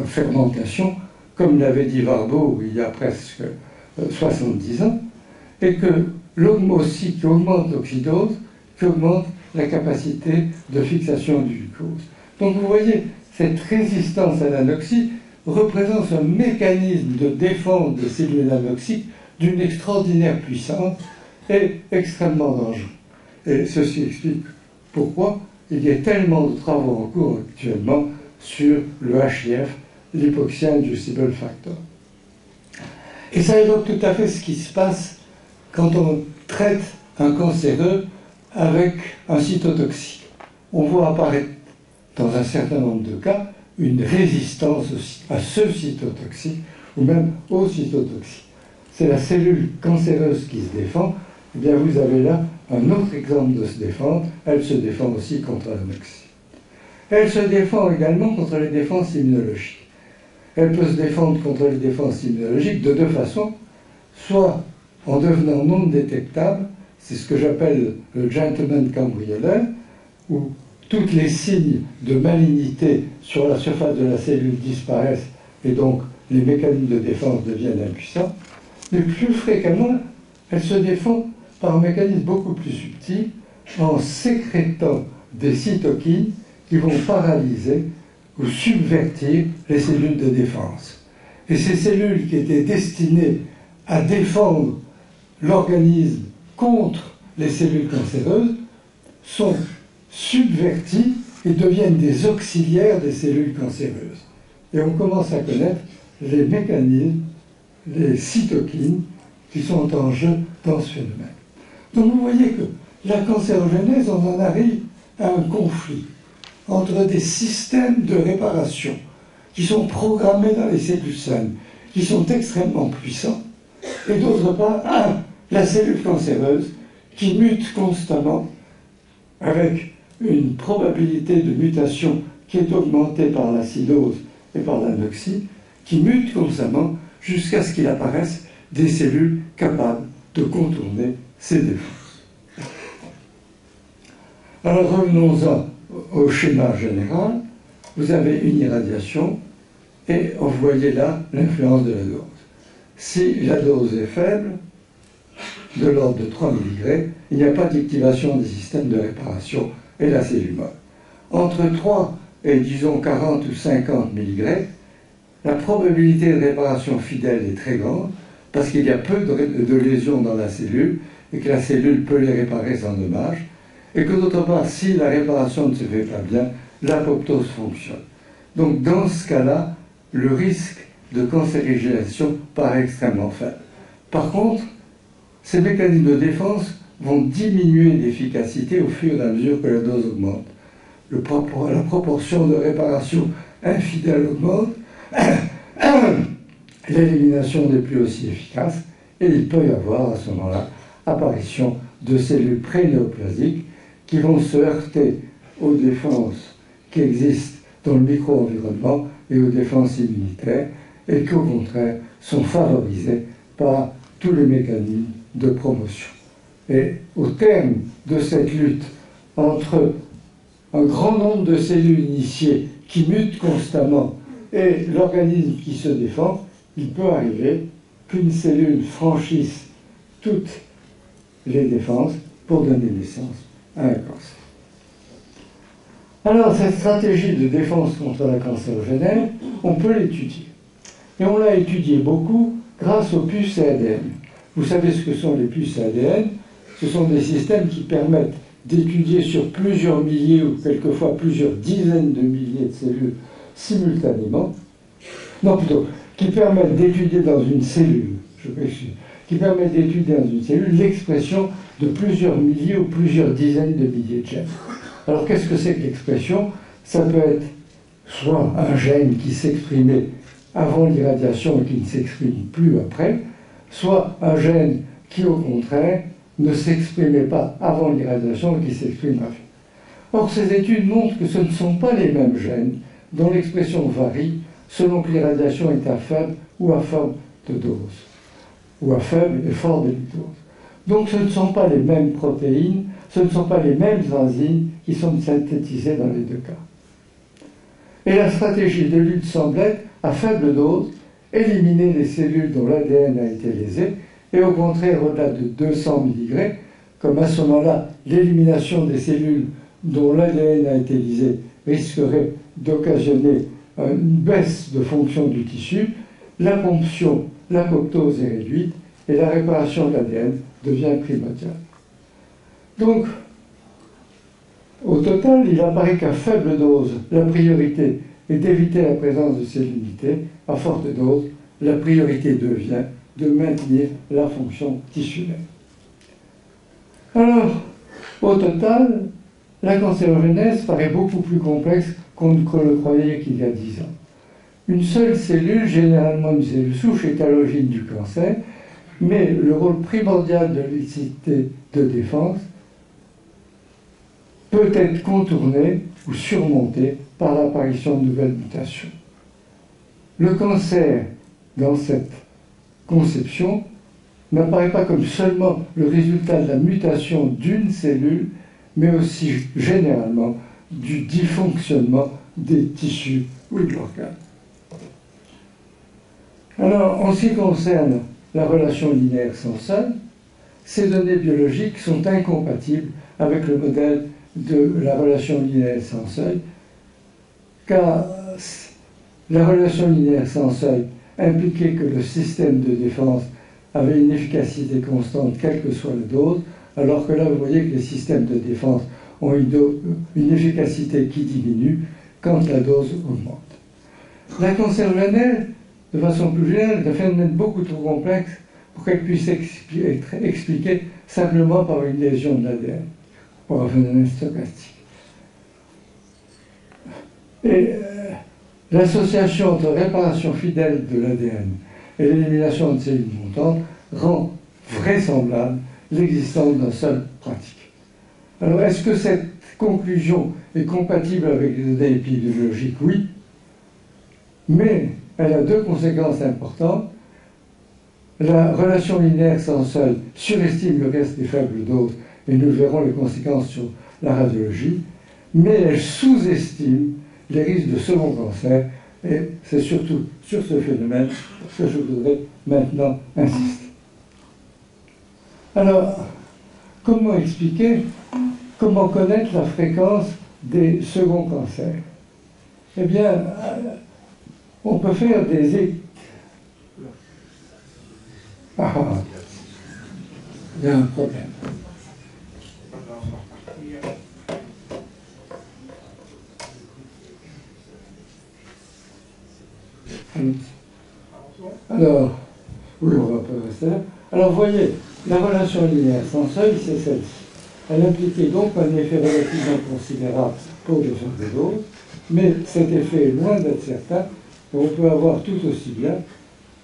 fermentation, comme l'avait dit Warburg il y a presque 70 ans, et que aussi qui augmente l'oxydose, qui augmente la capacité de fixation du glucose. Donc vous voyez, cette résistance à l'anoxie représente un mécanisme de défense des cellules anoxiques d'une extraordinaire puissance et extrêmement dangereux. Et ceci explique pourquoi il y a tellement de travaux en cours actuellement sur le HIF, l'hypoxia inducible factor. Et ça évoque tout à fait ce qui se passe quand on traite un cancéreux avec un cytotoxique. On voit apparaître, dans un certain nombre de cas, une résistance à ce cytotoxique, ou même au cytotoxique. C'est la cellule cancéreuse qui se défend. Eh bien, vous avez là un autre exemple de se défendre. Elle se défend aussi contre l'anoxie. Elle se défend également contre les défenses immunologiques. Elle peut se défendre contre les défenses immunologiques de deux façons. Soit en devenant non détectable, c'est ce que j'appelle le gentleman cambrioleur, où tous les signes de malignité sur la surface de la cellule disparaissent et donc les mécanismes de défense deviennent impuissants. Mais plus fréquemment, elle se défend par un mécanisme beaucoup plus subtil en sécrétant des cytokines qui vont paralyser ou subvertir les cellules de défense. Et ces cellules qui étaient destinées à défendre l'organisme contre les cellules cancéreuses sont subverties et deviennent des auxiliaires des cellules cancéreuses. Et on commence à connaître les mécanismes, les cytokines qui sont en jeu dans ce phénomène. Donc vous voyez que la cancérogénèse, on en arrive à un conflit entre des systèmes de réparation qui sont programmés dans les cellules saines, qui sont extrêmement puissants, et d'autre part, la cellule cancéreuse qui mute constamment avec une probabilité de mutation qui est augmentée par l'acidose et par l'anoxie, qui mute constamment jusqu'à ce qu'il apparaisse des cellules capables de contourner ces défenses. Alors revenons-en au schéma général. Vous avez une irradiation et vous voyez là l'influence de la dose. Si la dose est faible, de l'ordre de 3 mg, il n'y a pas d'activation des systèmes de réparation et la cellule meurt. Entre 3 et disons 40 ou 50 mg, la probabilité de réparation fidèle est très grande parce qu'il y a peu de lésions dans la cellule et que la cellule peut les réparer sans dommage, et que d'autre part, si la réparation ne se fait pas bien, l'apoptose fonctionne. Donc dans ce cas-là, le risque de cancérigénisation paraît extrêmement faible. Par contre, ces mécanismes de défense vont diminuer d'efficacité au fur et à mesure que la dose augmente. La proportion de réparation infidèle augmente, l'élimination n'est plus aussi efficace, et il peut y avoir à ce moment-là apparition de cellules pré-néoplasiques qui vont se heurter aux défenses qui existent dans le micro-environnement et aux défenses immunitaires, et qui au contraire sont favorisées par tous les mécanismes de promotion. Et au terme de cette lutte entre un grand nombre de cellules initiées qui mutent constamment et l'organisme qui se défend, il peut arriver qu'une cellule franchisse toutes les défenses pour donner naissance à un cancer. Alors, cette stratégie de défense contre la cancérogénèse, on peut l'étudier. Et on l'a étudié beaucoup grâce aux puces ADN. Vous savez ce que sont les puces ADN? Ce sont des systèmes qui permettent d'étudier sur plusieurs milliers ou quelquefois plusieurs dizaines de milliers de cellules simultanément. Non, plutôt, qui permettent d'étudier dans une cellule, qui permettent d'étudier dans une cellule l'expression de plusieurs milliers ou plusieurs dizaines de milliers de gènes. Alors qu'est-ce que c'est que l'expression? Ça peut être soit un gène qui s'exprimait avant l'irradiation et qui ne s'exprime plus après, soit un gène qui au contraire ne s'exprimait pas avant l'irradiation et qui s'exprime après. Or ces études montrent que ce ne sont pas les mêmes gènes dont l'expression varie selon que l'irradiation est à faible ou à forte dose, ou à faible et forte dose. Donc ce ne sont pas les mêmes protéines, ce ne sont pas les mêmes enzymes qui sont synthétisées dans les deux cas. Et la stratégie de lutte semble être, à faible dose, éliminer les cellules dont l'ADN a été lésé, et au contraire, au-delà de 200 mg, comme à ce moment-là, l'élimination des cellules dont l'ADN a été lésé risquerait d'occasionner une baisse de fonction du tissu, la ponction, l'apoptose est réduite, et la réparation de l'ADN devient primordiale. Donc, au total, il apparaît qu'à faible dose, la priorité est d'éviter la présence de cellules limitées. À forte dose, la priorité devient de maintenir la fonction tissulaire. Alors, au total, la cancérogénèse paraît beaucoup plus complexe qu'on ne le croyait qu'il y a 10 ans. Une seule cellule, généralement une cellule souche, est à l'origine du cancer, mais le rôle primordial de l'unicité de défense peut être contourné ou surmonté par l'apparition de nouvelles mutations. Le cancer, dans cette conception, n'apparaît pas comme seulement le résultat de la mutation d'une cellule, mais aussi généralement du dysfonctionnement des tissus ou de l'organe. Alors, en ce qui concerne la relation linéaire sans seuil, ces données biologiques sont incompatibles avec le modèle de la relation linéaire sans seuil, car la relation linéaire sans seuil impliquait que le système de défense avait une efficacité constante, quelle que soit la dose, alors que là, vous voyez que les systèmes de défense ont une efficacité qui diminue quand la dose augmente. La cancérogénèse, de façon plus générale, est un phénomène beaucoup trop complexe pour qu'elle puisse être expliquée simplement par une lésion de l'ADN, par un phénomène stochastique. Et L'association entre réparation fidèle de l'ADN et l'élimination de cellules montantes rend vraisemblable l'existence d'un seul pratique. Alors, est-ce que cette conclusion est compatible avec les données épidémiologiques? Oui, mais elle a deux conséquences importantes. La relation linéaire sans seuil surestime le risque des faibles doses, et nous verrons les conséquences sur la radiologie, mais elle sous-estime les risques de second cancer, et c'est surtout sur ce phénomène que je voudrais maintenant insister. Alors, comment expliquer, comment connaître la fréquence des seconds cancers? Eh bien, on peut faire des... Ah, il y a un problème. Alors, oui, on va pas rester là. Alors, vous voyez, la relation linéaire sans seuil, c'est celle-ci. Elle impliquait donc un effet relativement considérable pour de faibles doses, mais cet effet est loin d'être certain, et on peut avoir tout aussi bien,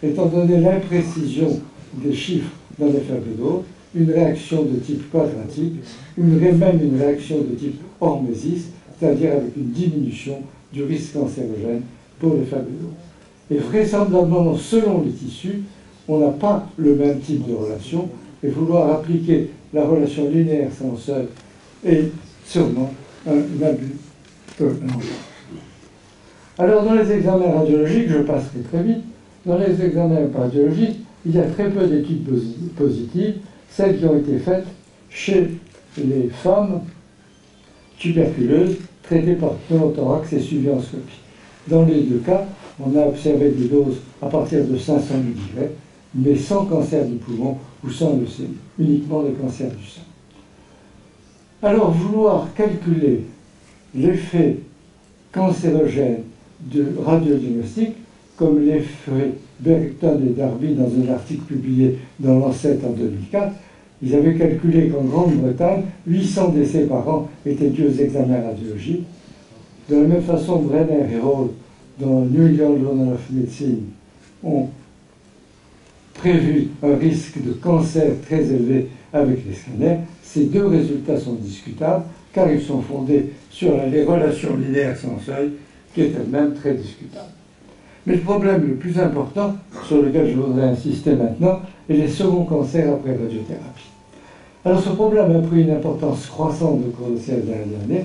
étant donné l'imprécision des chiffres dans les faibles doses, une réaction de type quadratique, même une réaction de type hormésiste, c'est-à-dire avec une diminution du risque cancérogène pour les faibles doses. Et vraisemblablement, selon les tissus, on n'a pas le même type de relation, et vouloir appliquer la relation linéaire sans seuil est sûrement un abus de langage. Alors, dans les examens radiologiques, je passerai très vite, dans les examens radiologiques, il y a très peu d'études positives, celles qui ont été faites chez les femmes tuberculeuses traitées par pneumothorax et suivies en scopie. Dans les deux cas, on a observé des doses à partir de 500 mg, mais sans cancer du poumon ou sans leucémie, uniquement des cancers du sein. Alors, vouloir calculer l'effet cancérogène de radiodiagnostic, comme l'effet Bergton et Darby dans un article publié dans Lancet en 2004, ils avaient calculé qu'en Grande-Bretagne, 800 décès par an étaient dus aux examens radiologiques. De la même façon, Brenner et Hall, dans le New England Journal of Medicine, ont prévu un risque de cancer très élevé avec les scanners. Ces deux résultats sont discutables, car ils sont fondés sur les relations linéaires sans seuil, qui est elle-même très discutable. Mais le problème le plus important, sur lequel je voudrais insister maintenant, est les seconds cancers après radiothérapie. Alors ce problème a pris une importance croissante au cours de ces dernières années,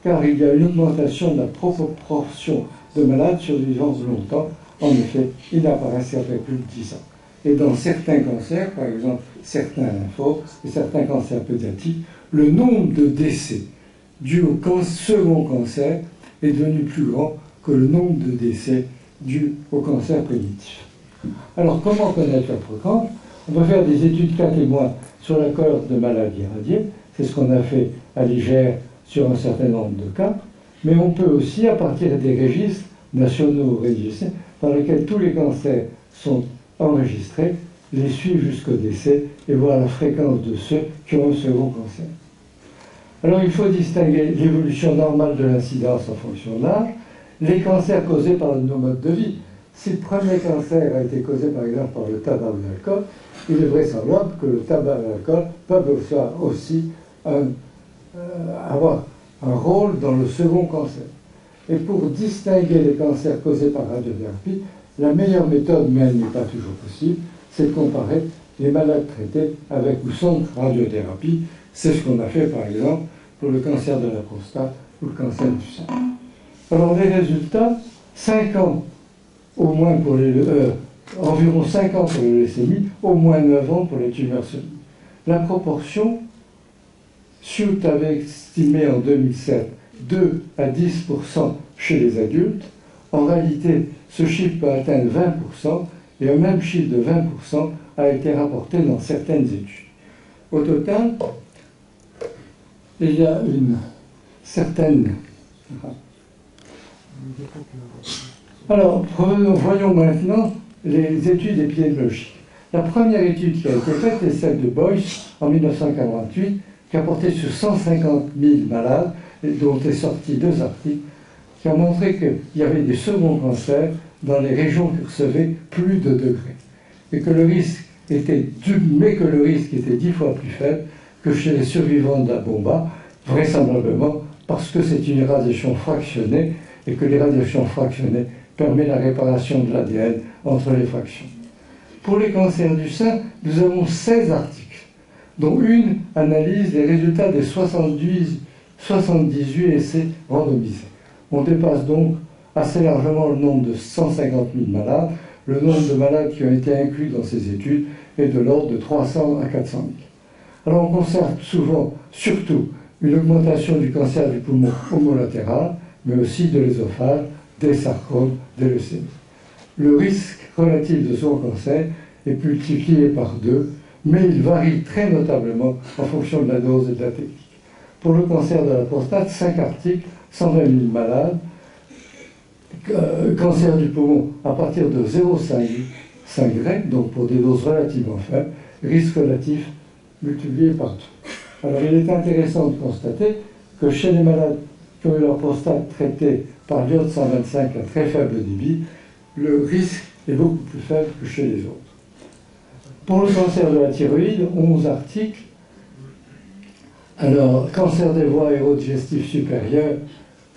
car il y a une augmentation de la proportion de malades survivant longtemps. En effet, il n'apparaissent qu'après plus de 10 ans. Et dans certains cancers, par exemple certains lymphomes et certains cancers pédiatriques, le nombre de décès dus au second cancer est devenu plus grand que le nombre de décès dus au cancer primitif. Alors, comment connaître la fréquence? On peut faire des études cas témoins sur la cohorte de maladies irradiées. C'est ce qu'on a fait à l'IGR sur un certain nombre de cas. Mais on peut aussi, à partir des registres nationaux enregistrés, dans lesquels tous les cancers sont enregistrés, les suivre jusqu'au décès et voir la fréquence de ceux qui ont un second cancer. Alors, il faut distinguer l'évolution normale de l'incidence en fonction de l'âge, les cancers causés par nos modes de vie. Si le premier cancer a été causé, par exemple, par le tabac ou l'alcool, il est vraisemblable que le tabac et l'alcool peuvent aussi avoir un rôle dans le second cancer. Et pour distinguer les cancers causés par radiothérapie, la meilleure méthode, mais elle n'est pas toujours possible, c'est de comparer les malades traités avec ou sans radiothérapie. C'est ce qu'on a fait, par exemple, pour le cancer de la prostate ou le cancer du sein. Alors, les résultats, 5 ans au moins pour environ 5 ans pour les leucémies, au moins 9 ans pour les tumeurs solides. La proportion, Schultz avait estimé en 2007 2 à 10% chez les adultes. En réalité, ce chiffre peut atteindre 20%, et un même chiffre de 20% a été rapporté dans certaines études. Au total, il y a une certaine... Alors, voyons maintenant les études épidémiologiques. La première étude qui a été faite est celle de Boyce en 1948, qui a porté sur 150 000 malades, et dont est sorti 2 articles qui a montré qu'il y avait des seconds cancers dans les régions qui recevaient plus de degrés. Et que le risque était 10 fois plus faible que chez les survivants de la bomba, vraisemblablement parce que c'est une irradiation fractionnée et que l'irradiation fractionnée permet la réparation de l'ADN entre les fractions. Pour les cancers du sein, nous avons 16 articles, dont une analyse les résultats des 78 essais randomisés. On dépasse donc assez largement le nombre de 150 000 malades. Le nombre de malades qui ont été inclus dans ces études est de l'ordre de 300 à 400 000. Alors on conserve souvent, surtout, une augmentation du cancer du poumon homolatéral, mais aussi de l'ésophage, des sarcomes, des leucémies. Le risque relatif de second cancer est multiplié par 2, mais il varie très notablement en fonction de la dose et de la technique. Pour le cancer de la prostate, 5 articles, 120 000 malades. Cancer du poumon à partir de 0,5 G, donc pour des doses relativement faibles, risque relatif multiplié par 2. Alors il est intéressant de constater que chez les malades qui ont eu leur prostate traitée par l'iode 125 à très faible débit, le risque est beaucoup plus faible que chez les autres. Pour le cancer de la thyroïde, 11 articles. Alors, cancer des voies aérodigestives supérieures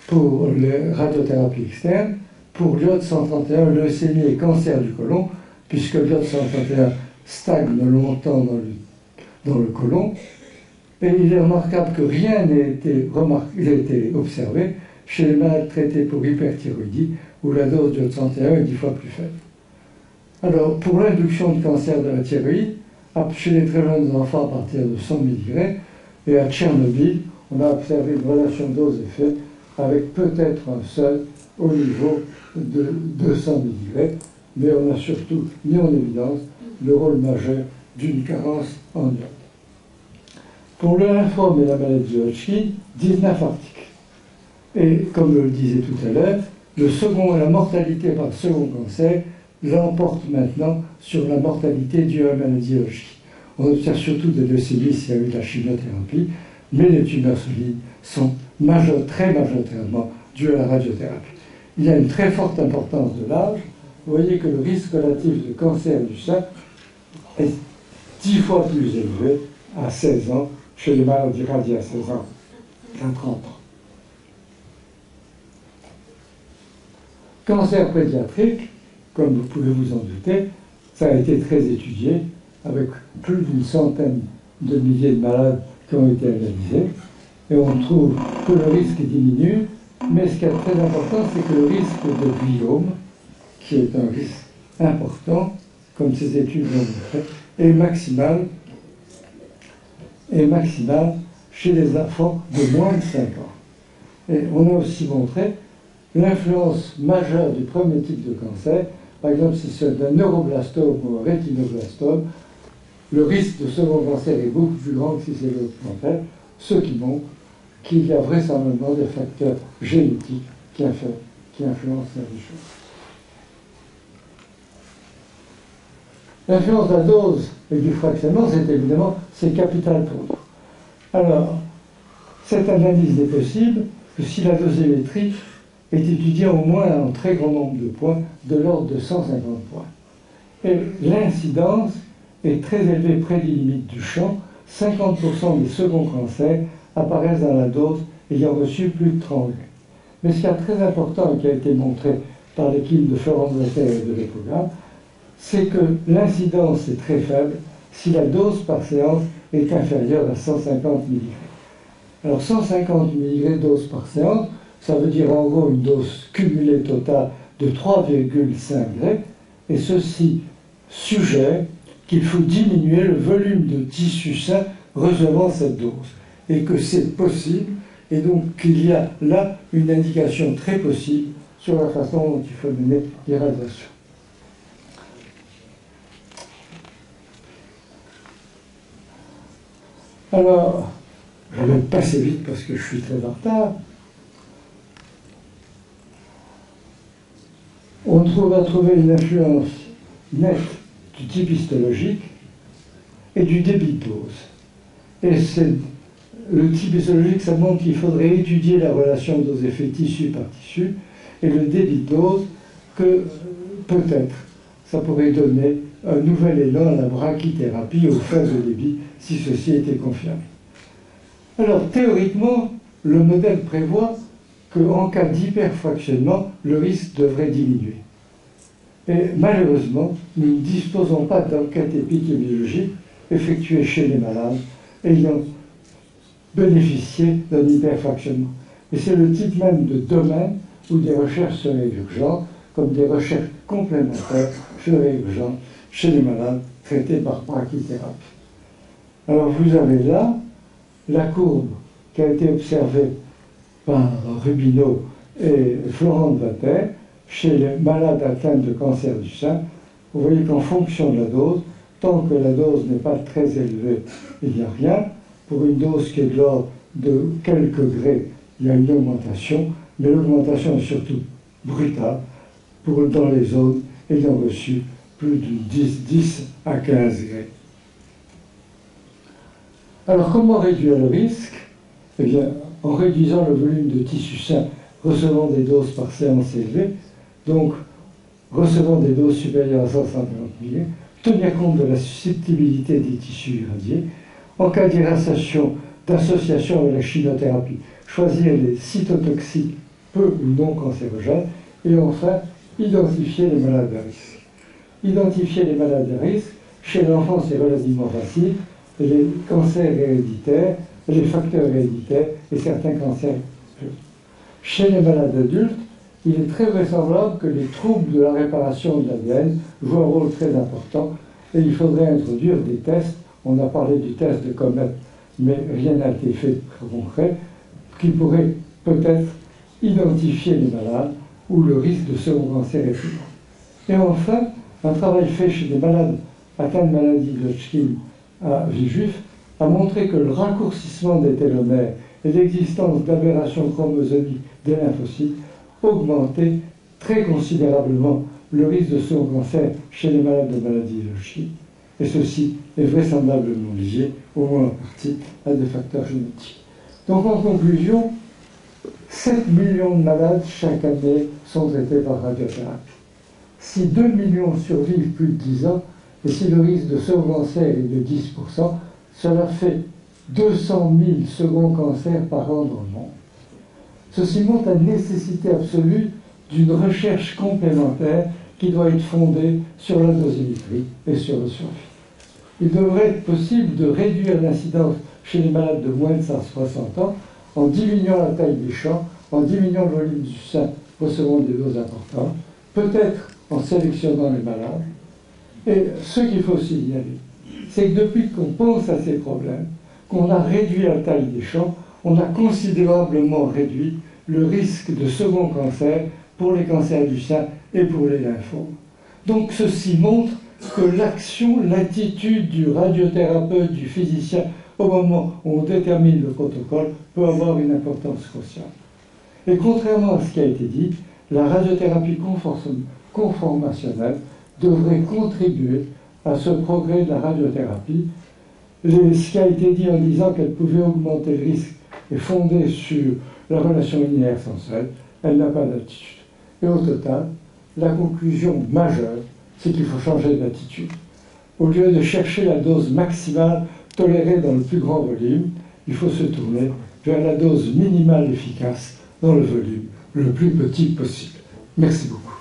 pour les radiothérapies externes, pour l'iode 131, leucémie et cancer du côlon, puisque l'iode 131 stagne longtemps dans le côlon. Et il est remarquable que rien n'a été observé chez les malades traités pour hyperthyroïdie, où la dose d'iode 131 est 10 fois plus faible. Alors, pour l'induction de cancer de la thyroïde, chez les très jeunes enfants à partir de 100 mg, et à Tchernobyl, on a observé une relation dose-effet avec peut-être un seuil au niveau de 200 mg, mais on a surtout mis en évidence le rôle majeur d'une carence en iode. Pour le lymphome et la maladie de Hodgkin, 19 articles. Et comme je le disais tout à l'heure, la mortalité par second cancer l'emporte maintenant sur la mortalité due à la maladie de Hodgkin. On observe surtout des leucémies s'il y a eu de la chimiothérapie, mais les tumeurs solides sont très majoritairement dues à la radiothérapie. Il y a une très forte importance de l'âge. Vous voyez que le risque relatif de cancer du sein est 10 fois plus élevé à 16 ans chez les malades irradiés à 16 ans qu'à 30 ans. Cancer pédiatrique, comme vous pouvez vous en douter, ça a été très étudié, avec plus d'une centaine de milliers de malades qui ont été analysés, et on trouve que le risque diminue, mais ce qui est très important, c'est que le risque de gliome, qui est un risque important, comme ces études l'ont montré, est maximal chez les enfants de moins de 5 ans. Et on a aussi montré l'influence majeure du premier type de cancer. Par exemple, si c'est un neuroblastome ou un rétinoblastome, le risque de second cancer est beaucoup plus grand que si c'est l'autre cancer, ce qui montre qu'il y a vraisemblablement des facteurs génétiques qui influencent la vie chose. L'influence de la dose et du fractionnement, c'est capital pour nous. Alors, cette analyse n'est possible que si la dosimétrie est étudiée au moins en très grand nombre de points, de l'ordre de 150 points. Et l'incidence est très élevée près des limites du champ. 50% des seconds cancers apparaissent dans la dose ayant reçu plus de 30 G. Mais ce qui est très important et qui a été montré par l'équipe de Florence Vetter et de l'EPOGAM, c'est que l'incidence est très faible si la dose par séance est inférieure à 150 mg. Alors 150 mg dose par séance, ça veut dire en gros une dose cumulée totale de 3,5 G, et ceci suggère qu'il faut diminuer le volume de tissu sain recevant cette dose, et que c'est possible, et donc qu'il y a là une indication très possible sur la façon dont il faut mener l'irradiation. Alors, je vais passer vite parce que je suis très en retard. On va trouver une influence nette du type histologique et du débit de dose. Et c'est le type histologique, ça montre qu'il faudrait étudier la relation dose-effet tissu par tissu, et le débit de dose, que peut-être ça pourrait donner un nouvel élan à la brachythérapie au faible débit, si ceci était confirmé. Alors, théoriquement, le modèle prévoit qu'en cas d'hyperfractionnement, le risque devrait diminuer. Et malheureusement, nous ne disposons pas d'enquêtes épidémiologiques effectuées chez les malades ayant bénéficié d'un hyperfractionnement. Et c'est le type même de domaine où des recherches seraient urgentes, comme des recherches complémentaires seraient urgentes chez les malades traités par brachythérapie. Alors vous avez là la courbe qui a été observée par Rubino et Florent de Vater chez les malades atteints de cancer du sein. Vous voyez qu'en fonction de la dose, tant que la dose n'est pas très élevée, il n'y a rien. Pour une dose qui est de l'ordre de quelques grés, il y a une augmentation, mais l'augmentation est surtout brutale dans les zones ayant reçu plus de 10 à 15 grés. Alors comment réduire le risque? Eh bien, en réduisant le volume de tissu sain recevant des doses par séance élevées, donc recevant des doses supérieures à 150 mg, tenir compte de la susceptibilité des tissus irradiés, en cas d'irradiation d'association avec la chimiothérapie, choisir les cytotoxiques peu ou non cancérogènes, et enfin, identifier les malades à risque. Identifier les malades à risque, chez l'enfant c'est relativement facile, les cancers héréditaires, les facteurs héréditaires et certains cancers. Chez les malades adultes, il est très vraisemblable que les troubles de la réparation de l'ADN jouent un rôle très important et il faudrait introduire des tests. On a parlé du test de Comet, mais rien n'a été fait de concret, qui pourrait peut-être identifier les malades où le risque de second cancer est plus grand. Et enfin, un travail fait chez des malades atteints de maladie de Hodgkin à Villejuif a montré que le raccourcissement des télomères et l'existence d'aberrations chromosomiques des lymphocytes augmentait très considérablement le risque de second cancer chez les malades de maladie de Hodgkin. Et ceci est vraisemblablement lié, au moins en partie, à des facteurs génétiques. Donc en conclusion, 7 millions de malades chaque année sont traités par radiothérapie. Si 2 millions survivent plus de 10 ans, et si le risque de second cancer est de 10%, cela fait 200 000 seconds cancers par an dans le monde. Ceci montre la nécessité absolue d'une recherche complémentaire qui doit être fondée sur la dosimétrie et sur le survie. Il devrait être possible de réduire l'incidence chez les malades de moins de 160 ans en diminuant la taille des champs, en diminuant le volume du sein recevant des doses importantes, peut-être en sélectionnant les malades. Et ce qu'il faut signaler, c'est que depuis qu'on pense à ces problèmes, qu'on a réduit la taille des champs, on a considérablement réduit le risque de second cancer pour les cancers du sein et pour les lymphomes. Donc ceci montre que l'action, l'attitude du radiothérapeute, du physicien, au moment où on détermine le protocole, peut avoir une importance cruciale. Et contrairement à ce qui a été dit, la radiothérapie conformationnelle devrait contribuer à ce progrès de la radiothérapie. Ce qui a été dit en disant qu'elle pouvait augmenter le risque est fondé sur la relation linéaire sans celle, elle n'a pas d'attitude. Et au total, la conclusion majeure, c'est qu'il faut changer d'attitude. Au lieu de chercher la dose maximale tolérée dans le plus grand volume, il faut se tourner vers la dose minimale efficace dans le volume le plus petit possible. Merci beaucoup.